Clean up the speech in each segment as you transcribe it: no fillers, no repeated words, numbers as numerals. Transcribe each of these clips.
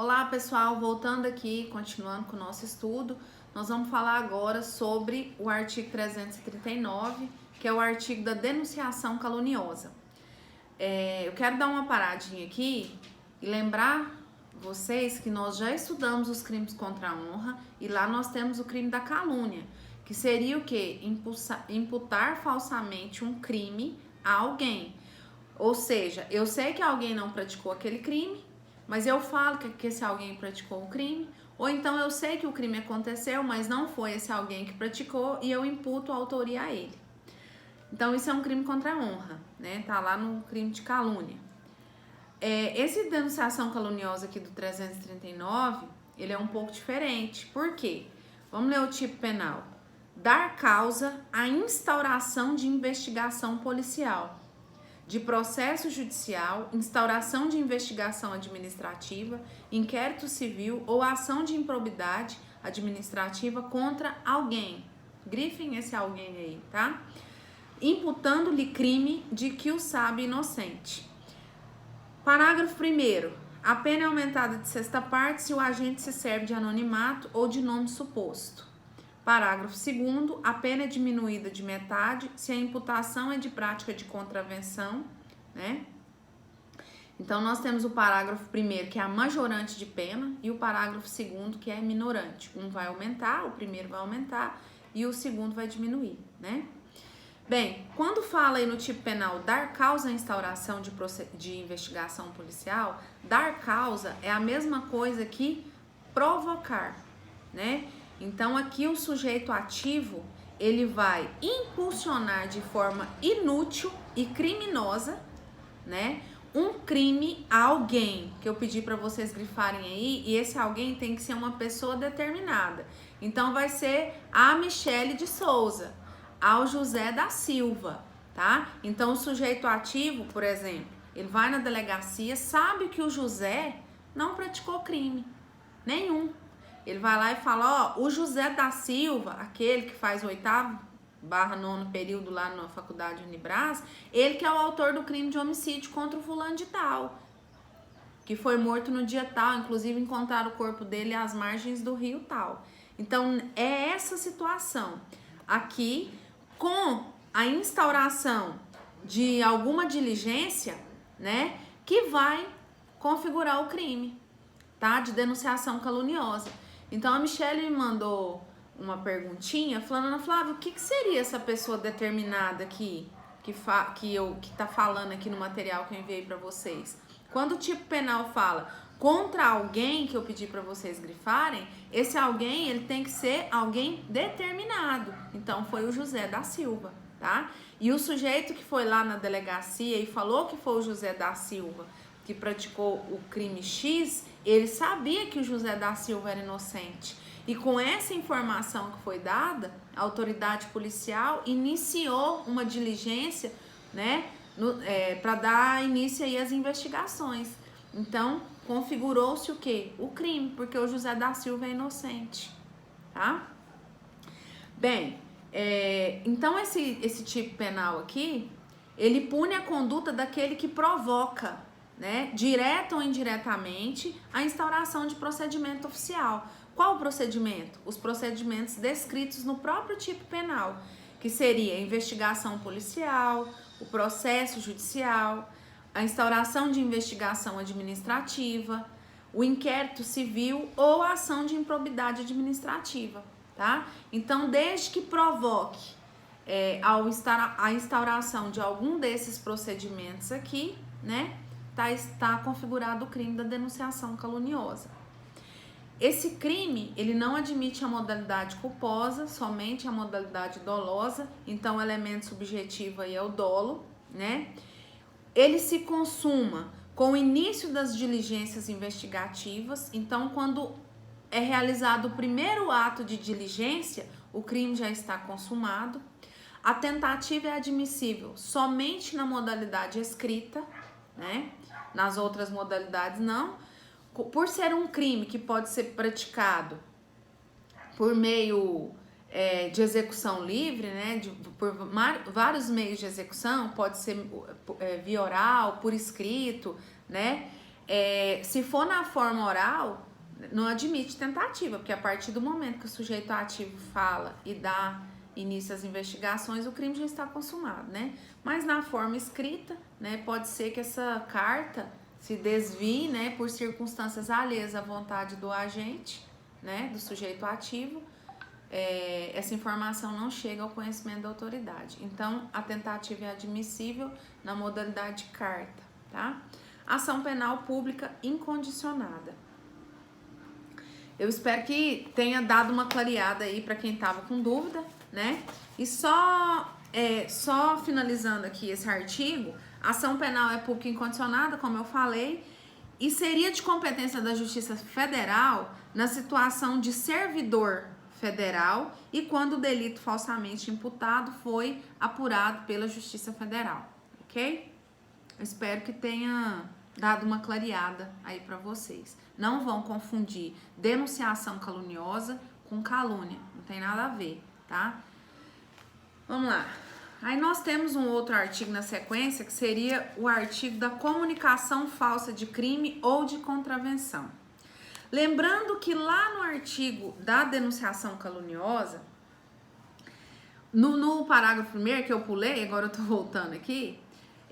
Olá pessoal, voltando aqui, continuando com o nosso estudo, nós vamos falar agora sobre o artigo 339, que é o artigo da denunciação caluniosa. Eu quero dar uma paradinha aqui e lembrar vocês que nós já estudamos os crimes contra a honra e lá nós temos o crime da calúnia, que seria o quê? Imputar falsamente um crime a alguém. Ou seja, eu sei que alguém não praticou aquele crime, mas eu falo que esse alguém praticou o crime, ou então eu sei que o crime aconteceu, mas não foi esse alguém que praticou e eu imputo a autoria a ele. Então isso é um crime contra a honra, né? Tá lá no crime de calúnia. Esse denunciação caluniosa aqui do 339, ele é um pouco diferente. Por quê? Vamos ler o tipo penal. Dar causa à instauração de investigação policial, de processo judicial, instauração de investigação administrativa, inquérito civil ou ação de improbidade administrativa contra alguém. Grifem esse alguém aí, tá? Imputando-lhe crime de que o sabe inocente. Parágrafo 1º. A pena é aumentada de sexta parte se o agente se serve de anonimato ou de nome suposto. Parágrafo 2º, a pena é diminuída de metade se a imputação é de prática de contravenção, né? Então, nós temos o parágrafo 1º, que é a majorante de pena, e o parágrafo 2º, que é minorante. Um vai aumentar, o primeiro vai aumentar, e o segundo vai diminuir, né? Bem, quando fala aí no tipo penal dar causa à instauração de investigação policial, dar causa é a mesma coisa que provocar, né? Então, aqui o sujeito ativo, ele vai impulsionar de forma inútil e criminosa, né, um crime a alguém, que eu pedi para vocês grifarem aí, e esse alguém tem que ser uma pessoa determinada. Então, vai ser a Michele de Souza, ao José da Silva, tá? Então, o sujeito ativo, por exemplo, ele vai na delegacia, sabe que o José não praticou crime nenhum. Ele vai lá e fala, ó, o José da Silva, aquele que faz o 8º/9º período lá na faculdade Unibras, ele que é o autor do crime de homicídio contra o fulano de tal, que foi morto no dia tal, inclusive encontraram o corpo dele às margens do rio tal. Então, é essa situação. Aqui, com a instauração de alguma diligência, né, que vai configurar o crime, tá? De denunciação caluniosa. Então, a Michele me mandou uma perguntinha falando, Ana Flávia, o que seria essa pessoa determinada aqui, que tá falando aqui no material que eu enviei para vocês? Quando o tipo penal fala contra alguém, que eu pedi para vocês grifarem, esse alguém, ele tem que ser alguém determinado. Então, foi o José da Silva, tá? E o sujeito que foi lá na delegacia e falou que foi o José da Silva que praticou o crime X, ele sabia que o José da Silva era inocente. E com essa informação que foi dada, a autoridade policial iniciou uma diligência, né, para dar início aí às investigações. Então, configurou-se o quê? O crime, porque o José da Silva é inocente, tá? Bem, então esse tipo penal aqui, ele pune a conduta daquele que provoca, né, direta ou indiretamente, a instauração de procedimento oficial. Qual o procedimento? Os procedimentos descritos no próprio tipo penal, que seria a investigação policial, o processo judicial, a instauração de investigação administrativa, o inquérito civil ou a ação de improbidade administrativa, tá? Então, desde que provoque a instauração de algum desses procedimentos aqui, né, está configurado o crime da denunciação caluniosa. Esse crime, ele não admite a modalidade culposa, somente a modalidade dolosa, então o elemento subjetivo aí é o dolo, né? Ele se consuma com o início das diligências investigativas, então quando é realizado o primeiro ato de diligência, o crime já está consumado. A tentativa é admissível somente na modalidade escrita, né? Nas outras modalidades não. Por ser um crime que pode ser praticado por meio de execução livre, né, por vários meios de execução, pode ser via oral, por escrito, né, Se for na forma oral, não admite tentativa, porque a partir do momento que o sujeito ativo fala e dá início às investigações, o crime já está consumado, né? Mas na forma escrita, né, pode ser que essa carta se desvie, né, por circunstâncias alheias à vontade do agente, né, do sujeito ativo, essa informação não chega ao conhecimento da autoridade. Então, a tentativa é admissível na modalidade de carta, tá? Ação penal pública incondicionada. Eu espero que tenha dado uma clareada aí para quem estava com dúvida, né? E só finalizando aqui esse artigo, ação penal é pública incondicionada, como eu falei, e seria de competência da Justiça Federal na situação de servidor federal e quando o delito falsamente imputado foi apurado pela Justiça Federal, ok? Eu espero que tenha dado uma clareada aí para vocês. Não vão confundir denunciação caluniosa com calúnia, não tem nada a ver, tá? Vamos lá. Aí nós temos um outro artigo na sequência que seria o artigo da comunicação falsa de crime ou de contravenção. Lembrando que lá no artigo da denunciação caluniosa, no parágrafo 1º que eu pulei, agora eu tô voltando aqui,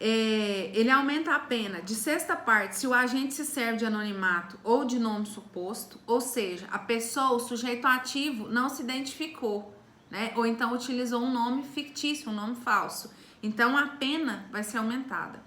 ele aumenta a pena de sexta parte se o agente se serve de anonimato ou de nome suposto, ou seja, a pessoa, o sujeito ativo, não se identificou, né? Ou então utilizou um nome fictício, um nome falso. Então a pena vai ser aumentada.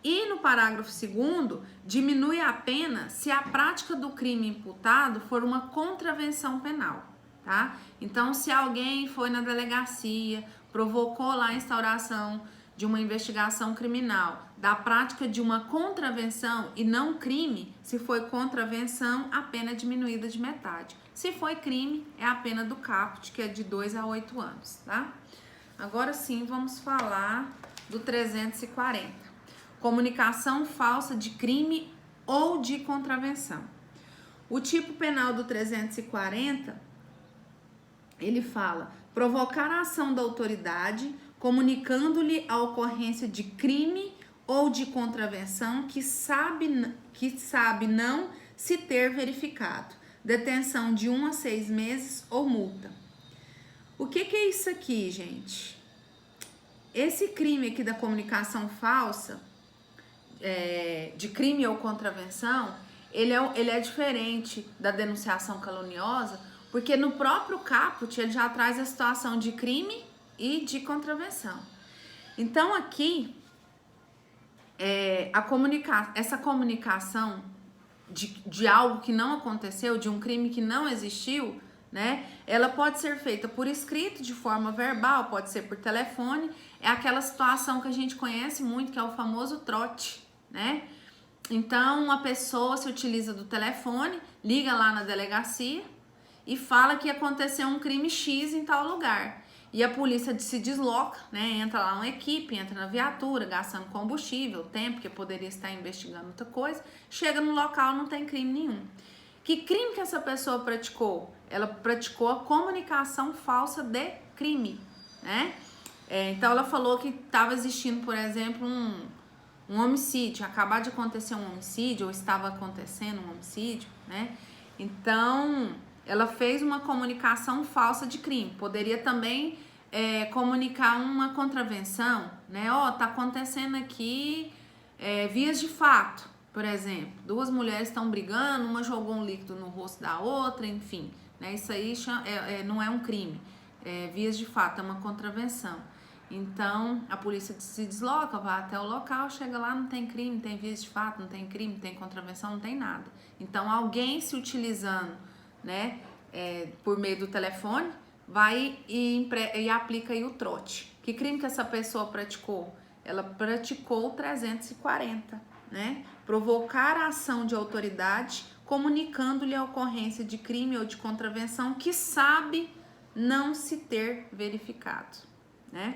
E no parágrafo 2º, diminui a pena se a prática do crime imputado for uma contravenção penal, tá? Então, se alguém foi na delegacia, provocou lá a instauração de uma investigação criminal, da prática de uma contravenção e não crime, se foi contravenção, a pena é diminuída de metade. Se foi crime, é a pena do caput, que é de 2 a 8 anos, tá? Agora sim, vamos falar do 340. Comunicação falsa de crime ou de contravenção. O tipo penal do 340, ele fala provocar a ação da autoridade comunicando-lhe a ocorrência de crime ou de contravenção que sabe não se ter verificado. Detenção de 1 a 6 meses ou multa. O que é isso aqui, gente? Esse crime aqui da comunicação falsa, de crime ou contravenção, ele é diferente da denunciação caluniosa, porque no próprio caput ele já traz a situação de crime e de contravenção. Então aqui, essa comunicação de algo que não aconteceu, de um crime que não existiu, né? Ela pode ser feita por escrito, de forma verbal, pode ser por telefone. É aquela situação que a gente conhece muito, que é o famoso trote, né? Então, a pessoa se utiliza do telefone, liga lá na delegacia e fala que aconteceu um crime X em tal lugar. E a polícia se desloca, né? Entra lá uma equipe, entra na viatura, gastando combustível, tempo, que poderia estar investigando outra coisa. Chega no local, não tem crime nenhum. Que crime que essa pessoa praticou? Ela praticou a comunicação falsa de crime, né? Então, ela falou que estava existindo, por exemplo, um homicídio, acabado de acontecer um homicídio, ou estava acontecendo um homicídio, né? Então, ela fez uma comunicação falsa de crime. Poderia também comunicar uma contravenção, né? Tá acontecendo aqui vias de fato, por exemplo. 2 mulheres estão brigando, uma jogou um líquido no rosto da outra, enfim, né? Isso aí não é um crime. Vias de fato, é uma contravenção. Então, a polícia se desloca, vai até o local, chega lá, não tem crime, não tem vias de fato, não tem crime, não tem contravenção, não tem nada. Então, alguém se utilizando, né, por meio do telefone, vai e aplica aí o trote. Que crime que essa pessoa praticou? Ela praticou o 340, né? Provocar a ação de autoridade, comunicando-lhe a ocorrência de crime ou de contravenção que sabe não se ter verificado, né?